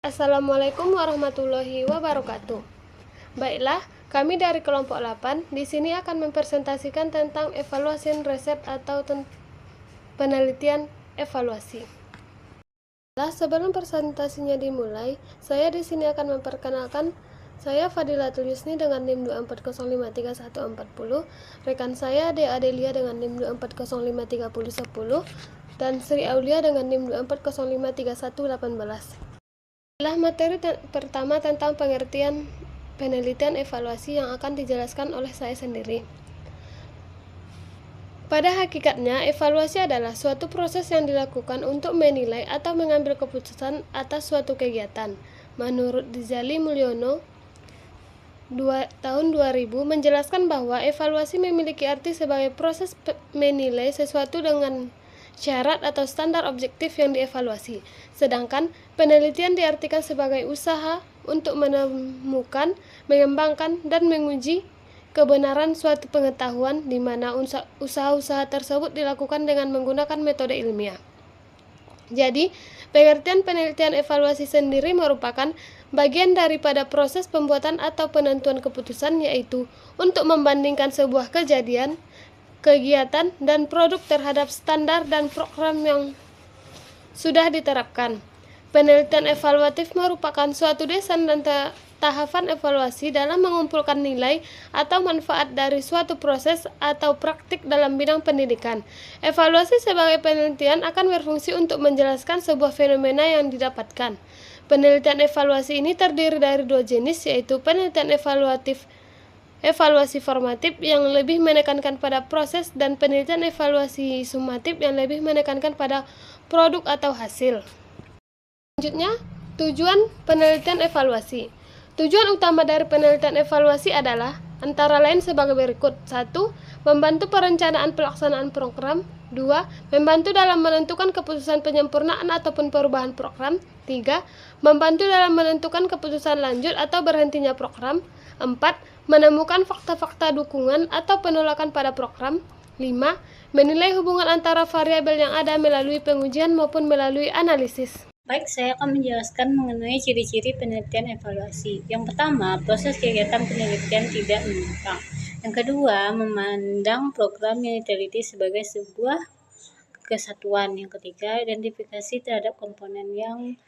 Assalamualaikum warahmatullahi wabarakatuh. Baiklah, kami dari kelompok 8 di sini akan mempresentasikan tentang evaluasi riset atau penelitian evaluasi. Sebelum presentasinya dimulai, saya di sini akan memperkenalkan saya Fadilatul Yusni dengan NIM 240531440, rekan saya Dea Adelia dengan NIM 240531010, dan Sri Aulia dengan NIM 2405318. Materi pertama tentang pengertian penelitian evaluasi yang akan dijelaskan oleh saya sendiri. Pada hakikatnya, evaluasi adalah suatu proses yang dilakukan untuk menilai atau mengambil keputusan atas suatu kegiatan. Menurut Rizali Mulyono, tahun 2000, menjelaskan bahwa evaluasi memiliki arti sebagai proses menilai sesuatu dengan syarat atau standar objektif yang dievaluasi. Sedangkan penelitian diartikan sebagai usaha untuk menemukan, mengembangkan, dan menguji kebenaran suatu pengetahuan di mana usaha-usaha tersebut dilakukan dengan menggunakan metode ilmiah. Jadi, pengertian penelitian evaluasi sendiri merupakan bagian daripada proses pembuatan atau penentuan keputusan, yaitu untuk membandingkan sebuah kejadian, kegiatan, dan produk terhadap standar dan program yang sudah diterapkan. Penelitian evaluatif merupakan suatu desain dan tahapan evaluasi dalam mengumpulkan nilai atau manfaat dari suatu proses atau praktik dalam bidang pendidikan. Evaluasi sebagai penelitian akan berfungsi untuk menjelaskan sebuah fenomena yang didapatkan. Penelitian evaluasi ini terdiri dari dua jenis, yaitu penelitian evaluasi formatif yang lebih menekankan pada proses, dan penelitian evaluasi sumatif yang lebih menekankan pada produk atau hasil. Selanjutnya, tujuan penelitian evaluasi. Tujuan utama dari penelitian evaluasi adalah antara lain sebagai berikut. 1. Membantu perencanaan pelaksanaan program. 2. Membantu dalam menentukan keputusan penyempurnaan ataupun perubahan program. 3. Membantu dalam menentukan keputusan lanjut atau berhentinya program. 4. Menemukan fakta-fakta dukungan atau penolakan pada program. 5. Menilai hubungan antara variabel yang ada melalui pengujian maupun melalui analisis. Baik, saya akan menjelaskan mengenai ciri-ciri penelitian evaluasi. Yang pertama, proses kegiatan penelitian tidak menyimpang. Yang kedua, memandang program yang diteliti sebagai sebuah kesatuan. Yang ketiga, identifikasi terhadap komponen yang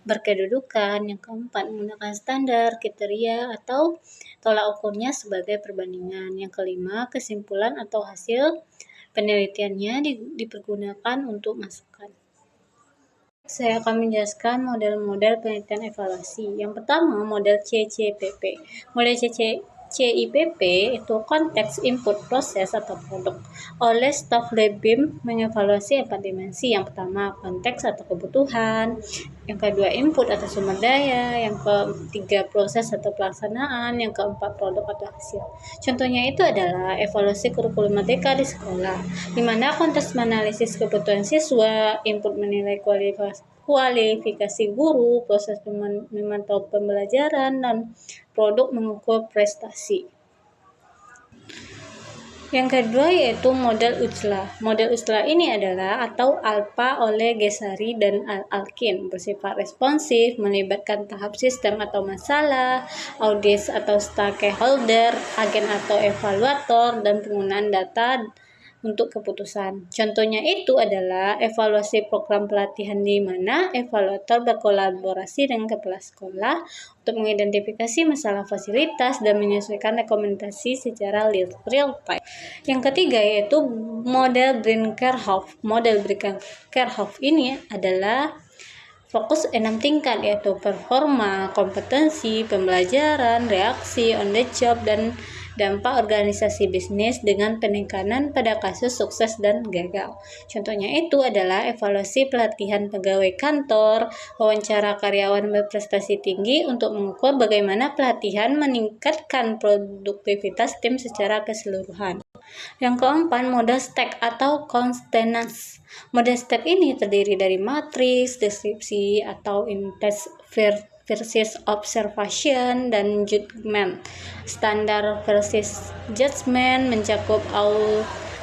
berkedudukan. Yang keempat, menggunakan standar, kriteria, atau tolak ukurnya sebagai perbandingan. Yang kelima, kesimpulan atau hasil penelitiannya dipergunakan untuk masukan. Saya akan menjelaskan model-model penelitian evaluasi. Yang pertama, model CCPP. Model CIPP itu konteks, input, proses, atau produk. Oleh staf Lebim mengevaluasi 4 dimensi. Yang pertama, konteks atau kebutuhan. Yang kedua, input atau sumber daya. Yang ketiga, proses atau pelaksanaan. Yang keempat, produk atau hasil. Contohnya itu adalah evaluasi kurikulum merdeka di sekolah, di mana konteks menganalisis kebutuhan siswa, input menilai kualifikasi guru, proses memantau pembelajaran, dan produk mengukur prestasi. Yang kedua yaitu model UCLA. Model UCLA ini adalah atau Alpha oleh Gesari dan Alkin, bersifat responsif, melibatkan tahap sistem atau masalah, audiens atau stakeholder, agen atau evaluator, dan penggunaan data untuk keputusan. Contohnya itu adalah evaluasi program pelatihan di mana evaluator berkolaborasi dengan kepala sekolah untuk mengidentifikasi masalah fasilitas dan menyesuaikan rekomendasi secara real time. Yang ketiga yaitu model Brinkerhoff. Model Brinkerhoff ini adalah fokus 6 tingkat, yaitu performa, kompetensi, pembelajaran, reaksi, on the job, dan dampak organisasi bisnis dengan penekanan pada kasus sukses dan gagal. Contohnya itu adalah evaluasi pelatihan pegawai kantor, wawancara karyawan berprestasi tinggi untuk mengukur bagaimana pelatihan meningkatkan produktivitas tim secara keseluruhan. Yang keempat, model STACK atau Constance. Model STACK ini terdiri dari matriks, deskripsi atau intent versus observation, dan judgment. Standar versus judgment mencakup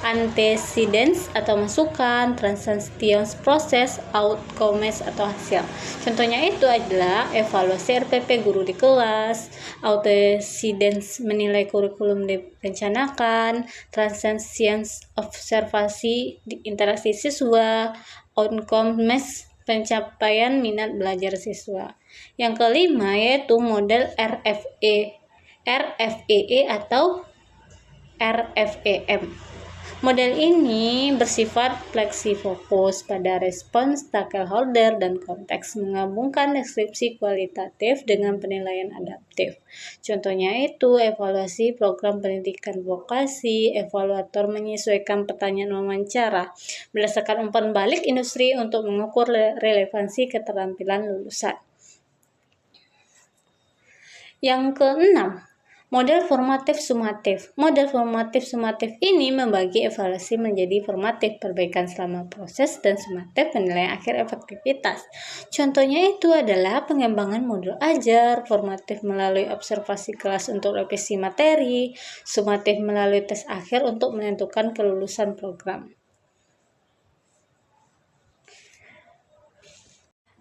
antecedents atau masukan, transactions proses, outcomes atau hasil. Contohnya itu adalah evaluasi RPP guru di kelas, antecedents menilai kurikulum direncanakan, transactions observasi di interaksi siswa, outcomes pencapaian minat belajar siswa. Yang kelima yaitu model RFEE atau RFEM. Model ini bersifat fleksi-fokus pada respons stakeholder dan konteks, menggabungkan deskripsi kualitatif dengan penilaian adaptif. Contohnya itu evaluasi program pendidikan vokasi, evaluator menyesuaikan pertanyaan wawancara berdasarkan umpan balik industri untuk mengukur relevansi keterampilan lulusan. Yang keenam, model formatif sumatif. Model formatif sumatif ini membagi evaluasi menjadi formatif perbaikan selama proses dan sumatif penilaian akhir efektivitas. Contohnya itu adalah pengembangan modul ajar, formatif melalui observasi kelas untuk revisi materi, sumatif melalui tes akhir untuk menentukan kelulusan program.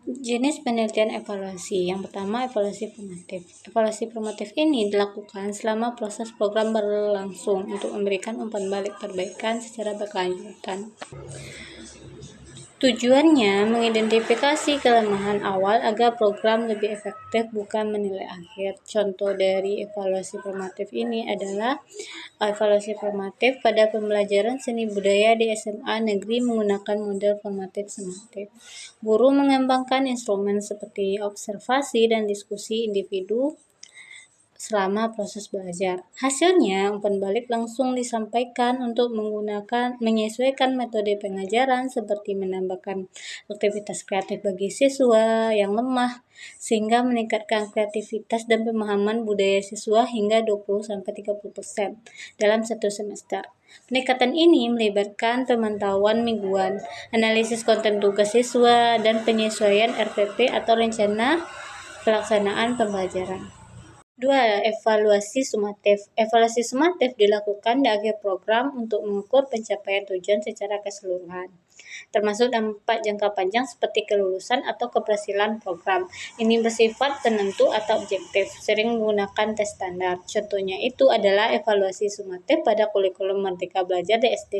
Jenis penelitian evaluasi. Yang pertama, evaluasi formatif. Evaluasi formatif ini dilakukan selama proses program berlangsung untuk memberikan umpan balik perbaikan secara berkelanjutan. Tujuannya mengidentifikasi kelemahan awal agar program lebih efektif, bukan menilai akhir. Contoh dari evaluasi formatif ini adalah evaluasi formatif pada pembelajaran seni budaya di SMA negeri menggunakan model formatif sumatif. Guru mengembangkan instrumen seperti observasi dan diskusi individu selama proses belajar. Hasilnya, umpan balik langsung disampaikan untuk menyesuaikan metode pengajaran seperti menambahkan aktivitas kreatif bagi siswa yang lemah, sehingga meningkatkan kreativitas dan pemahaman budaya siswa hingga 20-30% dalam satu semester. Pendekatan ini melibatkan pemantauan mingguan, analisis konten tugas siswa, dan penyesuaian RPP atau rencana pelaksanaan pembelajaran. 2. Evaluasi sumatif. Evaluasi sumatif dilakukan di akhir program untuk mengukur pencapaian tujuan secara keseluruhan, termasuk dampak jangka panjang seperti kelulusan atau keberhasilan program. Ini bersifat penentu atau objektif, sering menggunakan tes standar. Contohnya itu adalah evaluasi sumatif pada kurikulum Merdeka Belajar di SD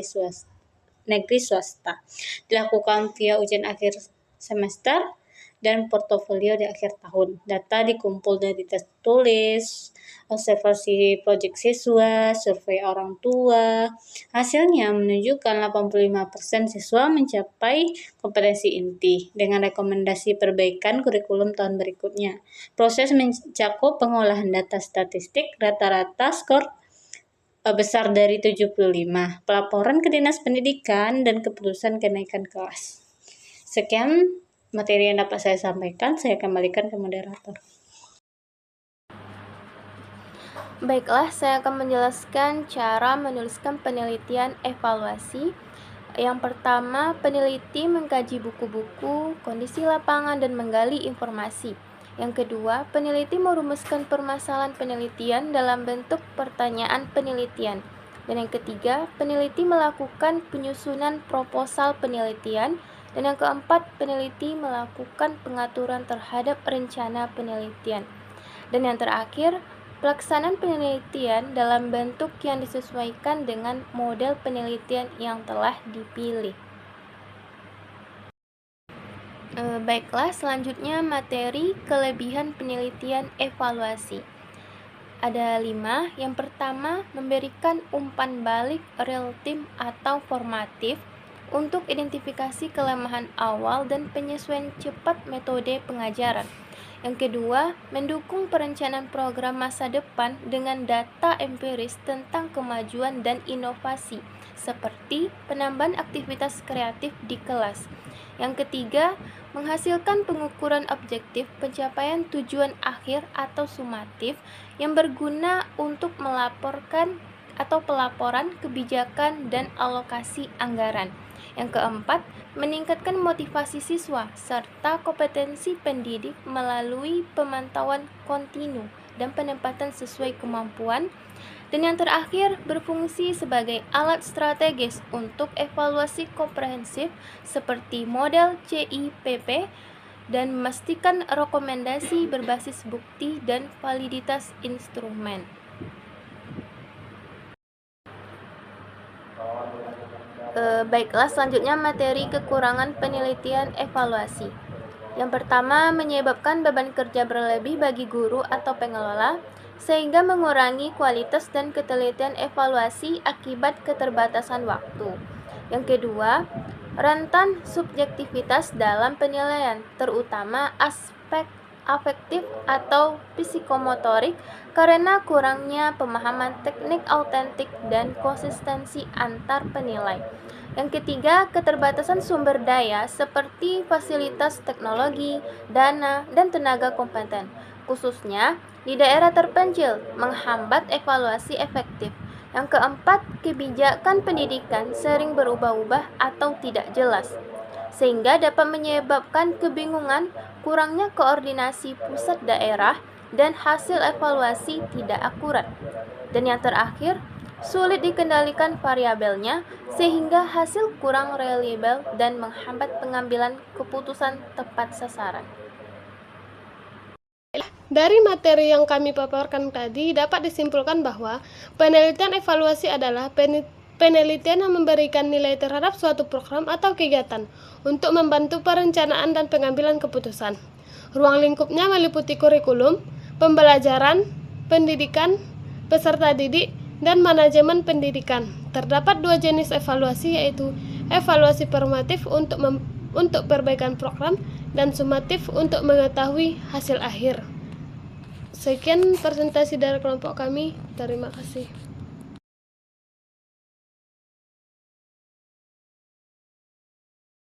negeri swasta. Dilakukan via ujian akhir semester dan portofolio di akhir tahun. Data dikumpul dari tes tulis, observasi proyek siswa, survei orang tua. Hasilnya menunjukkan 85% siswa mencapai kompetensi inti dengan rekomendasi perbaikan kurikulum tahun berikutnya. Proses mencakup pengolahan data statistik, rata-rata skor besar dari 75, pelaporan ke Dinas Pendidikan, dan keputusan kenaikan kelas. Sekian materi yang dapat saya sampaikan, saya kembalikan ke moderator. Baiklah, saya akan menjelaskan cara menuliskan penelitian evaluasi. Yang pertama, peneliti mengkaji buku-buku, kondisi lapangan, dan menggali informasi. Yang kedua, peneliti merumuskan permasalahan penelitian dalam bentuk pertanyaan penelitian. Dan yang ketiga, peneliti melakukan penyusunan proposal penelitian. Dan yang keempat, peneliti melakukan pengaturan terhadap rencana penelitian. Dan yang terakhir, pelaksanaan penelitian dalam bentuk yang disesuaikan dengan model penelitian yang telah dipilih. Baiklah, selanjutnya materi kelebihan penelitian evaluasi. Ada 5. Yang pertama, memberikan umpan balik real time atau formatif untuk identifikasi kelemahan awal dan penyesuaian cepat metode pengajaran. Yang kedua, mendukung perencanaan program masa depan dengan data empiris tentang kemajuan dan inovasi, seperti penambahan aktivitas kreatif di kelas. Yang ketiga, menghasilkan pengukuran objektif pencapaian tujuan akhir atau sumatif yang berguna untuk melaporkan atau pelaporan kebijakan dan alokasi anggaran. Yang keempat, meningkatkan motivasi siswa serta kompetensi pendidik melalui pemantauan kontinu dan penempatan sesuai kemampuan. Dan yang terakhir, berfungsi sebagai alat strategis untuk evaluasi komprehensif seperti model CIPP dan memastikan rekomendasi berbasis bukti dan validitas instrumen. Baiklah, selanjutnya materi kekurangan penelitian evaluasi. Yang pertama, menyebabkan beban kerja berlebih bagi guru atau pengelola, sehingga mengurangi kualitas dan ketelitian evaluasi akibat keterbatasan waktu. Yang kedua, rentan subjektivitas dalam penilaian, terutama aspek afektif atau psikomotorik karena kurangnya pemahaman teknik autentik dan konsistensi antar penilai. Yang ketiga, keterbatasan sumber daya seperti fasilitas teknologi, dana, dan tenaga kompeten, khususnya di daerah terpencil, menghambat evaluasi efektif. Yang keempat, kebijakan pendidikan sering berubah-ubah atau tidak jelas, sehingga dapat menyebabkan kebingungan, kurangnya koordinasi pusat daerah, dan hasil evaluasi tidak akurat. Dan yang terakhir, sulit dikendalikan variabelnya, sehingga hasil kurang reliable dan menghambat pengambilan keputusan tepat sasaran. Dari materi yang kami paparkan tadi, dapat disimpulkan bahwa penelitian evaluasi adalah penelitian yang memberikan nilai terhadap suatu program atau kegiatan untuk membantu perencanaan dan pengambilan keputusan. Ruang lingkupnya meliputi kurikulum, pembelajaran, pendidikan, peserta didik, dan manajemen pendidikan. Terdapat dua jenis evaluasi, yaitu evaluasi formatif untuk perbaikan program dan sumatif untuk mengetahui hasil akhir. Sekian presentasi dari kelompok kami. Terima kasih.